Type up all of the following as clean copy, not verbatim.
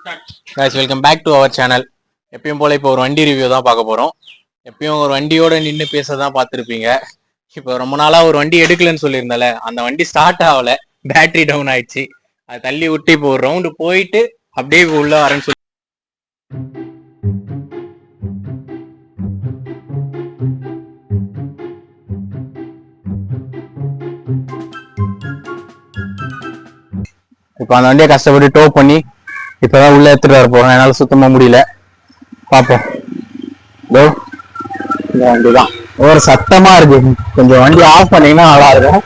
guys, welcome back to our channel. எப்பயும் போல இப்போ ஒரு வண்டி ரிவ்யூ தான் பார்க்க போறோம். எப்பயும் ஒரு வண்டியோட நின்று பேச தான் பார்த்துருப்பீங்க. இப்போ ரொம்ப நாளா ஒரு வண்டி எடுக்கலன்னு சொல்லியிருந்தால அந்த வண்டி ஸ்டார்ட் ஆகல, பேட்டரி டவுன் ஆயிடுச்சு. அதை தள்ளி விட்டு இப்போ ஒரு ரவுண்டு போயிட்டு அப்படியே உள்ள வரேன்னு சொல்லி இப்போ அந்த வண்டியை கஷ்டப்பட்டு டோ பண்ணி இப்பதான் உள்ள எடுத்துட்டு வர போறோம். என்னால சுத்தமா முடியல. பார்ப்போம். இந்த வண்டி தான் ஒரு சத்தமா இருக்கு. கொஞ்சம் வண்டி ஆஃப் பண்ணீங்கன்னா நல்லா இருக்கும்.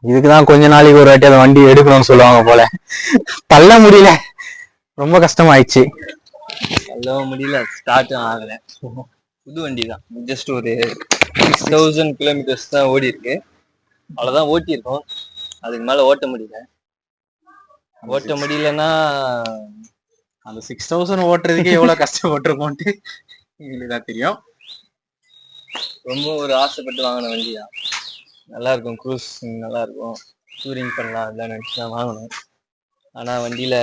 இதுக்குதான் கொஞ்ச நாளைக்கு ஒரு வாட்டி அந்த வண்டி எடுக்கணும்னு சொல்லுவாங்க போல. தள்ள முடியல, ரொம்ப கஷ்டமாயிடுச்சு. தள்ளவும் முடியல, ஸ்டார்ட்டும் ஆகல. புது வண்டி தான், ஜஸ்ட் ஒரு 6000 கிலோமீட்டர்ஸ் தான் ஓடி இருக்கு. அவ்வளவுதான் ஓட்டியிருக்கோம். அதுக்கு மேல ஓட்ட முடியலன்னா அந்த 6000 ஓட்டுறதுக்கே எவ்வளவு கஷ்டப்பட்டிருக்கோன்ட்டு எங்களுக்கு தான் தெரியும். ரொம்ப ஒரு ஆசைப்பட்டு வாங்கின வண்டி தான். நல்லா இருக்கும், க்ரூஸ் நல்லா இருக்கும், டூரிங் பண்ணலாம் அதெல்லாம் நினைச்சு தான் வாங்கணும். ஆனா வண்டியில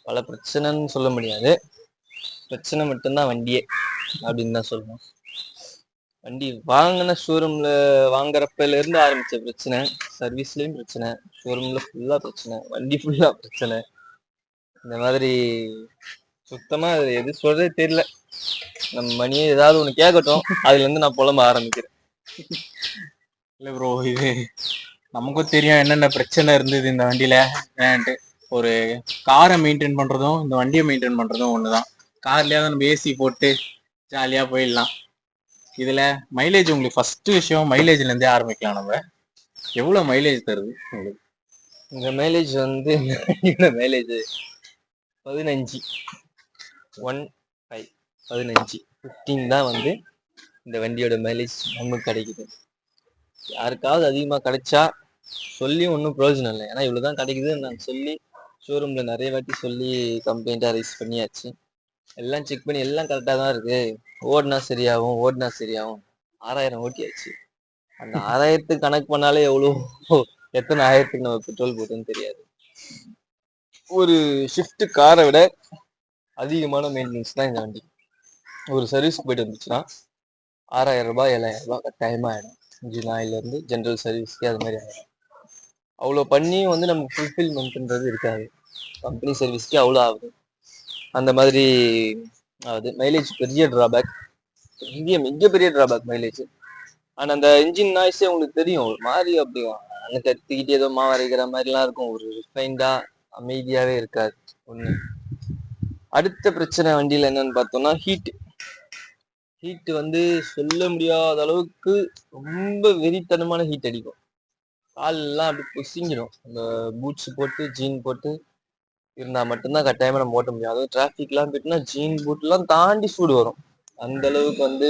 பல பிரச்சனைன்னு சொல்ல முடியாது, பிரச்சனை மட்டும்தான் வண்டியே அப்படின்னு தான் சொல்லணும். வண்டி வாங்கின ஷோரூம்ல வாங்குறப்பல இருந்து ஆரம்பிச்ச பிரச்சனை, சர்வீஸ்லயும் பிரச்சனை, ஷோரூம்ல ஃபுல்லா பிரச்சனை, வண்டி ஃபுல்லா பிரச்சனை. இந்த மாதிரி சுத்தமா எது சொல்றதே தெரியல. நம்ம மணியே ஏதாவது ஒண்ணு கேட்கட்டும், அதுல இருந்து நான் புலம்ப ஆரம்பிக்கிறேன். இல்ல ப்ரோ, இது நமக்கும் தெரியும் என்னென்ன பிரச்சனை இருந்தது இந்த வண்டியில. ஒரு காரை மெயின்டைன் பண்றதும் இந்த வண்டியை மெயின்டைன் பண்றதும் ஒண்ணுதான். கார்லயாவது நம்ம ஏசி போட்டு ஜாலியா போயிடலாம். இதுல மைலேஜ், உங்களுக்கு ஃபர்ஸ்ட் விஷயம் மைலேஜ்ல இருந்தே ஆரம்பிக்கலாம். நம்ம எவ்வளவு மைலேஜ் தருது உங்களுக்கு? இந்த மைலேஜ் வந்து மைலேஜ் 15 15 தான் வந்து இந்த வண்டியோட மைலேஜ் நமக்கு கிடைக்குது. யாருக்காவது அதிகமா கிடைச்சா சொல்லி ஒன்றும் பிரயோஜனம் இல்லை. ஏன்னா இவ்வளவுதான் கிடைக்குதுன்னு நான் சொல்லி ஷோரூம்ல நிறைய வாட்டி சொல்லி கம்ப்ளைண்டா ரைஸ் பண்ணியாச்சு. எல்லாம் செக் பண்ணி எல்லாம் கரெக்டாக தான் இருக்கு, ஓடினா சரியாகும் 6000 ஓட்டியாச்சு. அந்த 6000த்துக்கு கணக்கு பண்ணாலே எவ்வளோ, எத்தனை ஆயிரத்துக்கு நம்ம பெட்ரோல் போட்டோன்னு தெரியாது. ஒரு ஷிஃப்ட் காரை விட அதிகமான மெயின்டெனன்ஸ் தான் இந்த வண்டி. ஒரு சர்வீஸ்க்கு போயிட்டு வந்துச்சுன்னா 6000 ரூபாய் 7000 ரூபாய் கட்டாயமா ஆயிடும். இன்ஜின் ஆயில இருந்து ஜென்ரல் சர்வீஸ்க்கு அது மாதிரி ஆயிடும். அவ்வளோ பண்ணியும் வந்து நமக்கு ஃபுல்ஃபில்மெண்ட்ன்றது இருக்காது. கம்பெனி சர்வீஸ்க்கு அவ்வளோ ஆகுது. அந்த மாதிரி ஆகுது. மைலேஜ் பெரிய டிராபேக், மிகப்பெரிய டிராபேக் மைலேஜ். அண்ட் அந்த இன்ஜின் நாய்ஸே உங்களுக்கு தெரியும், ஒரு மாதிரி அப்படி அந்த கத்திக்கிட்டு ஏதோ மாவரைக்கிற மாதிரிலாம் இருக்கும். ஒரு ரிஃபைண்டா அமைதியாவே இருக்காது. ஒண்ணு. அடுத்த பிரச்சனை வண்டியில என்னன்னு பார்த்தோம்னா ஹீட் வந்து சொல்ல முடியாத அளவுக்கு ரொம்ப வெறித்தனமான ஹீட் அடிக்கும். கால் எல்லாம் அப்படி பொசிங்கிடும். அந்த பூட்ஸ் போட்டு ஜீன் போட்டு இருந்தா மட்டும்தான் கட்டாயமா நம்ம ஓட்ட முடியும். அதுவும் டிராஃபிக் எல்லாம் போயிட்டுனா ஜீன் பூட் எல்லாம் தாண்டி சூடு வரும். அந்த அளவுக்கு வந்து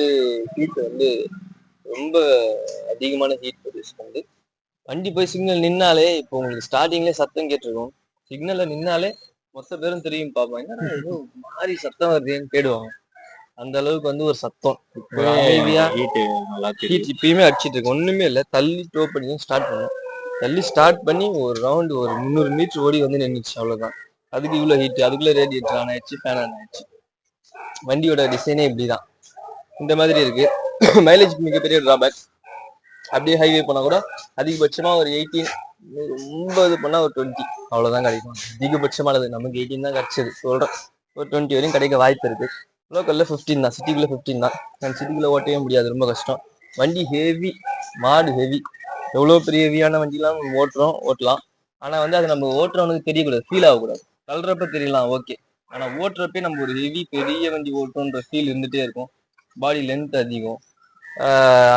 ஹீட் வந்து ரொம்ப அதிகமான ஹீட் ப்ரொடியூஸ் பண்ணுது. வண்டி போய் சிக்னல் நின்னாலே, இப்போ உங்களுக்கு ஸ்டார்டிங்லேயே சத்தம் கேட்டிருக்கும், சிக்னல்ல நின்னாலே மொத்த பேரும் தெரியும் பார்ப்போம், என்ன ஏதோ மாறி சத்தம் வருதுன்னு தேடுவாங்க. அந்த அளவுக்கு வந்து ஒரு சத்தம் அமைதியா ஹீட் இப்பயுமே அடிச்சிட்டு இருக்கு. ஒண்ணுமே இல்லை, தள்ளி டோ பண்ணி தான் ஸ்டார்ட் பண்ணும். தள்ளி ஸ்டார்ட் பண்ணி ஒரு ரவுண்டு ஒரு 300 மீட்டர் ஓடி வந்து நின்றுச்சு, அவ்வளவுதான். அதுக்கு இவ்வளவு ஹீட், அதுக்குள்ள ரேடியேட்டர் ஆன் ஆயிடுச்சு, ஃபேன் ஆன் ஆயிடுச்சு. வண்டியோட டிசைனே இப்படிதான், இந்த மாதிரி இருக்கு. மைலேஜ் மிகப்பெரிய டிராபேக். அப்படியே ஹைவே போனா கூட அதிகபட்சமா ஒரு 18, ரொம்ப இது பண்ணா ஒரு 20 அவ்வளவுதான் கிடைக்கும். அதிகபட்சமானது நமக்கு 18 தான் கிடைச்சது சொல்றேன். ஒரு 20 வரையும் கிடைக்க வாய்ப்பு இருக்கு. லோக்கல்ல 15 தான், சிட்டிக்குள்ள 15 தான். சிட்டிக்குள்ள ஓட்டவே முடியாது, ரொம்ப கஷ்டம். வண்டி ஹெவி, மாடு ஹெவி. எவ்வளவு பெரிய ஹெவியான வண்டிலாம் ஓட்டலாம். ஆனா வந்து அது நம்ம ஓட்டுறவனுக்கு தெரியக்கூடாது, ஃபீல் ஆகக்கூடாது. தள்ளுறப்ப தெரியலாம், ஓகே. ஆனா ஓட்டுறப்பே நம்ம ஒரு ஹெவி பெரிய வண்டி ஓட்டுறோன்ற ஃபீல் இருந்துட்டே இருக்கும். பாடி லென்த் அதிகம்.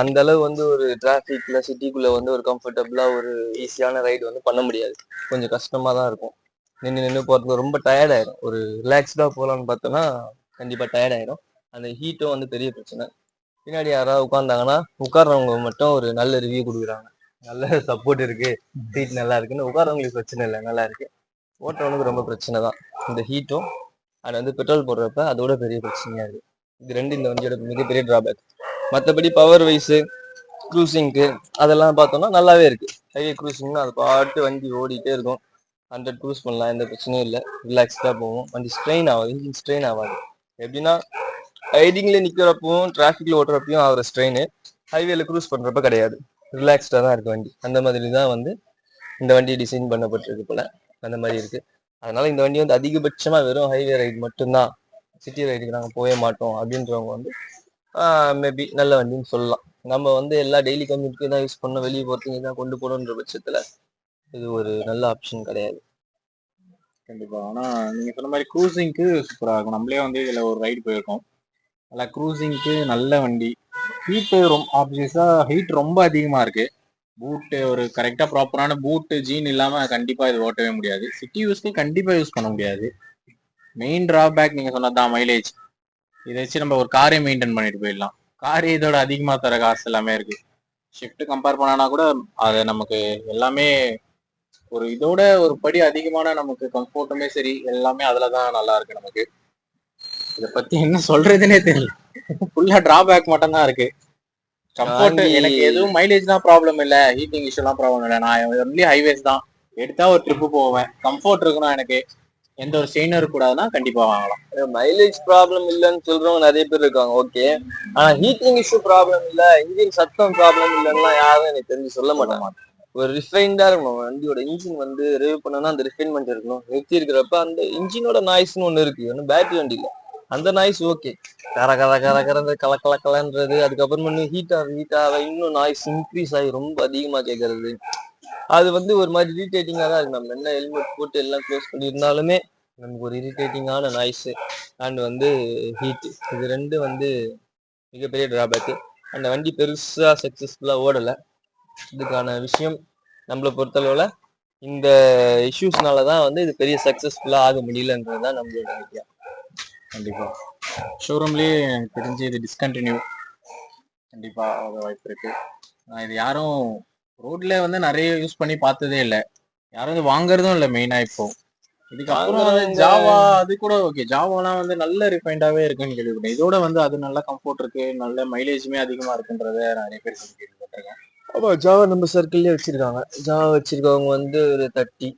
அந்த அளவு வந்து ஒரு டிராஃபிக்ல சிட்டிக்குள்ள வந்து ஒரு கம்ஃபர்டபுளா ஒரு ஈஸியான ரைடு வந்து பண்ண முடியாது. கொஞ்சம் கஷ்டமா தான் இருக்கும். நின்று போறதுக்கு ரொம்ப டயர்ட் ஆயிடும். ஒரு ரிலாக்ஸ்டா போகலான்னு பார்த்தோம்னா கண்டிப்பா டயர்ட் ஆயிடும். அந்த ஹீட்டும் வந்து பெரிய பிரச்சனை. பின்னாடி யாராவது உட்கார்ந்தாங்கன்னா உட்கார்றவங்க மட்டும் ஒரு நல்ல ரிவ்யூ கொடுக்குறாங்க, நல்ல சப்போர்ட் இருக்கு, சீட் நல்லா இருக்குன்னு. உட்கார்றவங்களுக்கு பிரச்சனை இல்லை, நல்லா இருக்கு. ஓட்டுறவனுக்கு ரொம்ப பிரச்சனை தான் இந்த ஹீட்டும். அது வந்து பெட்ரோல் போடுறப்ப அதோட பெரிய பிரச்சனையா இருக்கு. இது ரெண்டு இந்த வண்டியோட மிகப்பெரிய டிராபேக். மற்றபடி பவர் வைஸு க்ரூசிங்க்கு அதெல்லாம் பார்த்தோம்னா நல்லாவே இருக்கு. ஹைவே க்ரூசிங்னா அது பாட்டு வண்டி ஓடிட்டே இருக்கும். 100 க்ரூஸ் பண்ணலாம், எந்த பிரச்சனையும் இல்லை. ரிலாக்ஸ்டாக போகும், வண்டி ஸ்ட்ரெயின் ஆகாது, இன்ஜின் ஸ்ட்ரெயின் ஆகாது. எப்படின்னா ரைடிங்ல நிக்கிறப்பவும் டிராஃபிக்ல ஓட்டுறப்பையும் ஆகிற ஸ்ட்ரெயின் ஹைவேல க்ரூஸ் பண்றப்ப கிடையாது. ரிலாக்ஸ்டா தான் இருக்கு வண்டி. அந்த மாதிரி தான் வந்து இந்த வண்டி டிசைன் பண்ணப்பட்டிருக்கு போல. அந்த மாதிரி இருக்கு. அதனால இந்த வண்டி வந்து அதிகபட்சமா வெறும் ஹைவே ரைடு மட்டும்தான், சிட்டி ரைடுக்கு நாங்கள் போக மாட்டோம் அப்படின்றவங்க வந்து மேபி நல்ல வண்டின்னு சொல்லலாம். நம்ம வந்து எல்லா டெய்லி கம்யூனிட்டிக்கு தான் யூஸ் பண்ணோம், வெளியே போகிறதுக்கு தான் கொண்டு போகணுன்ற பட்சத்துல இது ஒரு நல்ல ஆப்ஷன் கிடையாது. கண்டிப்பா. ஆனா நீங்க சொன்ன மாதிரி க்ரூசிங்க்கு சூப்பரா இருக்கும். நம்மளே வந்து இதுல ஒரு ரைடு போயிருக்கோம். நல்லா க்ரூசிங்க்கு நல்ல வண்டி. ஹீட்டு ஆப்வியஸா ஹீட் ரொம்ப அதிகமா இருக்கு. பூட்டு ஒரு கரெக்டா ப்ராப்பரான பூட்டு ஜீன் இல்லாம கண்டிப்பா இது ஓட்டவே முடியாது. சிட்டி யூஸ்க்கு கண்டிப்பா யூஸ் பண்ண முடியாது. மெயின் டிராபேக் நீங்க சொன்னதான் மைலேஜ். இதை வச்சு நம்ம ஒரு காரே மெயின்டைன் பண்ணிட்டு போயிடலாம். காரே இதோட அதிகமா தர காசு எல்லாமே இருக்கு. ஷிஃப்ட் கம்பேர் பண்ணனா கூட அது நமக்கு எல்லாமே ஒரு இதோட ஒரு படி அதிகமான நமக்கு கம்ஃபர்ட்டுமே சரி எல்லாமே அதுலதான் நல்லா இருக்கு நமக்கு. இதை பத்தி என்ன சொல்றதுன்னே தெரியல. ஃபுல்லா டிராபேக் மட்டும் தான் இருக்கு. கம்ஃபர்ட் எனக்கு எதுவும் மைலேஜ் தான் ப்ராப்ளம் இல்ல, ஹீட்டிங் இஷ்யூ எல்லாம் ப்ராப்ளம் இல்ல. நான் ஒன்லி ஹைவேஸ் தான் எடுத்தா ஒரு ட்ரிப்பு போவேன். கம்ஃபர்ட் இருக்கணும் எனக்கு, எந்த ஒரு ஸ்ட்ரெயினும் இருக்கக்கூடாதுன்னா கண்டிப்பா வாங்கலாம். மைலேஜ் ப்ராப்ளம் இல்லைன்னு சொல்றவங்க நிறைய பேர் இருக்காங்க, ஓகே. ஆனா ஹீட்டிங் இஷ்யூ ப்ராப்ளம் இல்ல, இன்ஜின் சத்தம் ப்ராப்ளம் இல்லைன்னா யாரும் எனக்கு தெரிஞ்சு சொல்ல மாட்டாங்க. ஒரு ரிஃபைன்டா இருக்கணும் வண்டியோட இன்ஜின் வந்து ரிவைவ் பண்ணனா அந்த ரிஃபைன்மெண்ட் இருக்கணும். நிறுத்தி இருக்கிறப்ப அந்த இன்ஜினோட நாய்ஸ்னு ஒண்ணு இருக்கு, ஒன்னும் பேட்டரி வண்டி இல்ல. அந்த நாய்ஸ் ஓகே, கர கர கர கரந்த கல கல கலன்றது, அதுக்கப்புறம் ஹீட் ஆக இன்னும் நாய்ஸ் இன்க்ரீஸ் ஆகி ரொம்ப அதிகமா கேட்கறது, அது வந்து ஒரு மாதிரி இரிட்டேட்டிங்கா தான் இருக்கு. நம்ம என்ன ஹெல்மெட் போட்டு எல்லாம் க்ளோஸ் பண்ணியிருந்தாலுமே நமக்கு ஒரு இரிட்டேட்டிங்கான நாய்ஸ் அண்ட் வந்து ஹீட், இது ரெண்டு வந்து மிகப்பெரிய டிராபேக்கு. அந்த வண்டி பெருசா சக்சஸ்ஃபுல்லா ஓடலை. இதுக்கான விஷயம் நம்மளை பொறுத்தளவுல இந்த இஷ்யூஸ்னாலதான் வந்து இது பெரிய சக்சஸ்ஃபுல்லா ஆக முடியலன்றதுதான் நம்மளோட ஐடியா. கண்டிப்பா ஷோரூம்லயே எனக்கு தெரிஞ்சு இது டிஸ்கண்டினியூ கண்டிப்பா ஆக வாய்ப்பு இருக்கு. இது யாரும் ரோட்ல வந்து நிறைய யூஸ் பண்ணி பார்த்ததே இல்லை, யாரும் வந்து வாங்குறதும் இல்லை மெயினா. இப்போ இதுக்கப்புறம் வந்து ஜாவா அது கூட ஓகே, ஜாவாலாம் வந்து நல்ல ரிஃபைண்டாவே இருக்குன்னு கேள்விப்பட்டேன். இதோட வந்து அது நல்ல கம்ஃபர்ட் இருக்கு, நல்ல மைலேஜுமே அதிகமா இருக்குன்றத நிறைய பேர் சொல்லி கேள்விப்பட்டிருக்கேன். ஆமா, ஜாவா நம்ம சர்க்கிள்லயே வச்சிருக்காங்க. ஜாவா வச்சிருக்கவங்க வந்து ஒரு 30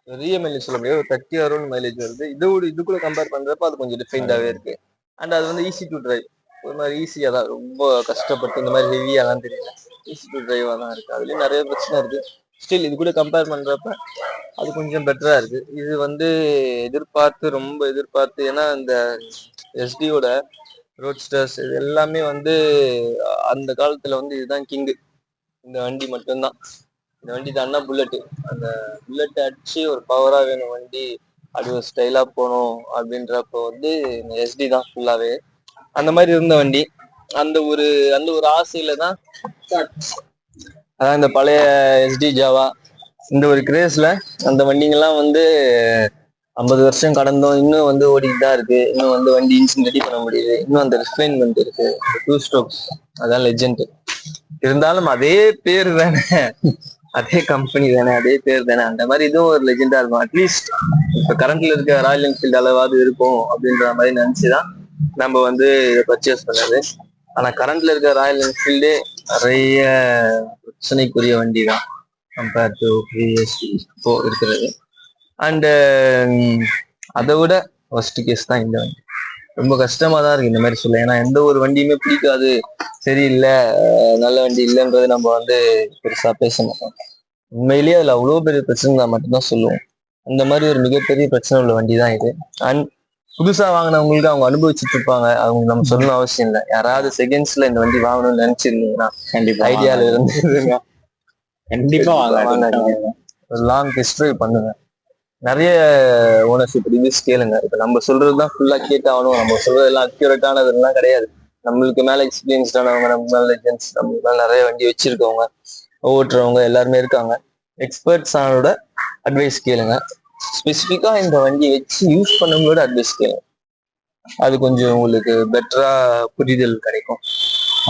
பெரிய மைலேஜ் சொல்ல முடியாது, ஒரு 30 அரௌண்ட் மைலேஜ் வருது. இது கூட கம்பேர் பண்றப்ப அது கொஞ்சம் டிஃபைண்டாவே இருக்கு. அண்ட் அது வந்து ஈஸி டு டிரைவ், ஒரு மாதிரி ஈஸியா தான், ரொம்ப கஷ்டப்பட்டு இந்த மாதிரி ஹெவியாலாம் தெரியல, ஈஸி டு டிரைவா தான் இருக்கு. அதுலயும் நிறைய பிரச்சனை இருக்கு. ஸ்டில் இது கூட கம்பேர் பண்றப்ப அது கொஞ்சம் பெட்டரா இருக்கு. இது வந்து ரொம்ப எதிர்பார்த்து, ஏன்னா இந்த எஸ்டியோட ரோட்ஸ்டர்ஸ் இது எல்லாமே வந்து அந்த காலத்துல வந்து இதுதான் கிங்கு, இந்த வண்டி மட்டும்தான். இந்த வண்டி தான்னா புல்லட்டு, அந்த புல்லட் அடிச்சு ஒரு பவரா வேணும் வண்டி, அப்படி ஒரு ஸ்டைலா போகணும் அப்படின்றப்போ வந்து இந்த எஸ்டி தான் ஃபுல்லாவே. அந்த மாதிரி இருந்த வண்டி, அந்த ஒரு ஆசையில தான் அதான் இந்த பழைய எஸ்டி ஜாவா, இந்த ஒரு கிரேஸ்ல அந்த வண்டிங்கெல்லாம் வந்து 50 வருஷம் கடந்தோம், இன்னும் வந்து ஓடிட்டு தான் இருக்கு. இன்னும் வந்து வண்டி இன்ஜின் ரெடி பண்ண முடியுது, இன்னும் அந்த ரிஃபைன்மெண்ட் இருக்கு, 2 ஸ்ட்ரோக்ஸ், அதான் லெஜெண்ட். இருந்தாலும் அதே பேர் தானே, அதே கம்பெனி தானே, அதே பேர் தானே, அந்த மாதிரி இதுவும் ஒரு லெஜெண்டா இருக்கும். அட்லீஸ்ட் இப்ப கரண்ட்ல இருக்க ராயல் என்ஃபீல்டு அளவாவது இருக்கும் அப்படின்ற மாதிரி நினைச்சுதான் நம்ம வந்து இதை பர்ச்சேஸ் பண்ணது. ஆனா கரண்ட்ல இருக்க ராயல் என்ஃபீல்டே நிறைய பிரச்சனைக்குரிய வண்டி தான் கம்பேர் டு இப்போ இருக்கிறது. அண்டு அதை விட ஃபர்ஸ்ட் கேஸ் தான் இந்த வண்டி. ரொம்ப கஷ்டமா தான் இருக்கு இந்த மாதிரி சொல்ல, ஏன்னா எந்த ஒரு வண்டியுமே பிடிக்காது, சரியில்லை, நல்ல வண்டி இல்லைன்றது நம்ம வந்து பெருசா பேச மாட்டோம். உண்மையிலேயே அதுல அவ்வளோ பெரிய பிரச்சனை மட்டும்தான் சொல்லுவோம். அந்த மாதிரி ஒரு மிகப்பெரிய பிரச்சனை உள்ள வண்டி தான் இது. அண்ட் புதுசா வாங்கினவங்களுக்கு அவங்க அனுபவிச்சுட்டு இருப்பாங்க, அவங்க நம்ம சொல்லணும் அவசியம் இல்லை. யாராவது செகண்ட்ஸ்ல இந்த வண்டி வாங்கணும்னு நினைச்சிருந்தீங்கன்னா கண்டிப்பா ஐடியால இருந்துருங்க, கண்டிப்பா வாங்க, லாங் டெஸ்ட் ட்ரைவ் பண்ணுங்க, நிறைய ஓனர்ஷிப் ரிவ்யூஸ் கேளுங்க. இப்ப நம்ம சொல்றதுதான் ஃபுல்லா கேட்டாகணும், நம்ம சொல்றதெல்லாம் அக்யூரேட்டானதுலாம் கிடையாது. நம்மளுக்கு மேல எக்ஸ்பீரியன்ஸ்டானவங்க, நம்ம மேல லெஜெண்ட்ஸ், நம்மளுக்கு மேல நிறைய வண்டி வச்சிருக்கவங்க, ஓட்டுறவங்க எல்லாருமே இருக்காங்க. எக்ஸ்பர்ட்ஸானோட அட்வைஸ் கேளுங்க. ஸ்பெசிஃபிக்கா இந்த வண்டி வச்சு யூஸ் பண்ணவங்களோட அட்வைஸ் கேளுங்க, அது கொஞ்சம் உங்களுக்கு பெட்டரா புரிதல் கிடைக்கும்.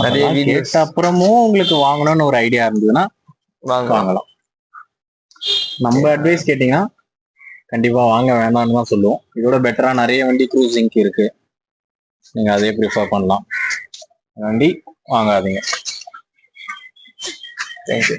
நிறைய வீடியோஸ் அப்புறமும் உங்களுக்கு வாங்கணும்னு ஒரு ஐடியா இருந்ததுன்னா வாங்கலாம். நம்ம அட்வைஸ் கேட்டீங்கன்னா கண்டிப்பா வாங்க வேணாம்னு தான் சொல்லுவோம். இதோட பெட்டரா நிறைய வண்டி க்ரூசிங்க்கு இருக்கு, நீங்க அதே ப்ரிஃபர் பண்ணலாம். வண்டி வாங்காதீங்க. தேங்க்யூ.